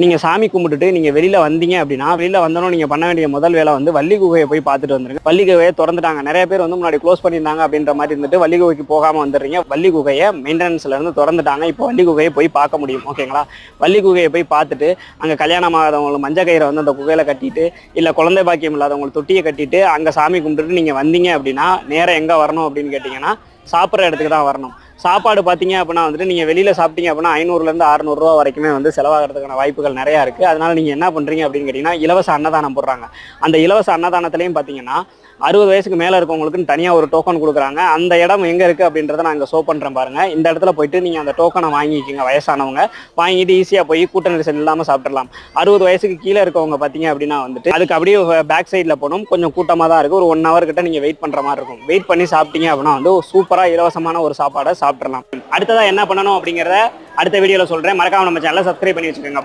நீங்கள் சாமி கும்பிட்டுட்டு நீங்கள் வெளியில் வந்தீங்க அப்படின்னா, வெளியில் வந்தோம் நீங்கள் பண்ண வேண்டிய முதல் வேலை வந்து வள்ளி குகையை போய் பார்த்துட்டு வந்துருங்க. வள்ளி குகையை திறந்துட்டாங்க. நிறைய பேர் வந்து முன்னாடி க்ளோஸ் பண்ணியிருந்தாங்க அப்படின்ற மாதிரி இருந்துட்டு வள்ளி குகைக்கு போகாமல் வந்துடுறீங்க. வள்ளி குகையை மெயின்டெனன்ஸ்லேருந்து திறந்துட்டாங்க. இப்போ வள்ளி குகையை போய் பார்க்க முடியும். ஓகேங்களா? வள்ளி குகையை போய் பார்த்துட்டு அங்கே கல்யாணம் ஆகாதவங்களுக்கு மஞ்சள் கயிறை வந்து அந்த குகையில் கட்டிட்டு, இல்லை குழந்தை பாக்கியம் இல்லாதவங்களுக்கு தொட்டியை கட்டிட்டு அங்கே சாமி கும்பிட்டுட்டு நீங்கள் வந்தீங்க அப்படின்னா நேரம் எங்கே வரணும் அப்படின்னு கேட்டிங்கன்னா சாப்பிட்ற இடத்துக்கு தான் வரணும். சாப்பாடு பார்த்தீங்க அப்படின்னா வந்துட்டு நீங்கள் வெளியில் சாப்பிட்டீங்க அப்படின்னா 500லேருந்து 600 ரூபா வரைக்குமே வந்து செலவாகிறதுக்கான வாய்ப்புகள் நிறையா இருக்குது. அதனால் நீங்கள் என்ன பண்ணுறீங்க அப்படின்னு கேட்டிங்கன்னா இலவச அன்னதானம் போடுறாங்க. அந்த இலவச அன்னதானத்துலேயும் பார்த்தீங்கன்னா 60 வயசுக்கு மேலே இருக்கவங்களுக்குன்னு தனியாக ஒரு டோக்கன் கொடுக்குறாங்க. அந்த இடம் எங்கே இருக்குது அப்படின்றத நான் இங்கே ஷோ பண்ணுறேன் பாருங்கள். இந்த இடத்துல போயிட்டு நீங்கள் அந்த டோக்கனை வாங்கிக்கிங்க. வயசானவங்க வாங்கிட்டு ஈஸியாக போய் கூட்ட நெரிசல் இல்லாமல் சாப்பிட்றலாம். 60 வயசுக்கு கீழே இருக்கவங்க பார்த்தீங்க அப்படின்னா வந்துட்டு அதுக்கு அப்படியே பேக் சைடில் போகணும். கொஞ்சம் கூட்டமாக தான் இருக்குது. ஒரு 1 hour கிட்ட நீங்கள் வெயிட் பண்ணுற மாதிரி இருக்கும். வெயிட் பண்ணி சாப்பிட்டீங்க அப்படின்னா வந்து சூப்பராக இலவசமான ஒரு சாப்பாடை சாப்பிட்றலாம். அடுத்ததாக என்ன பண்ணணும் அப்படிங்கிறத அடுத்த வீடியோவில் சொல்கிறேன். மறக்காம நம்ம சேனலை சப்ஸ்கிரைப் பண்ணி வச்சுக்கோங்க.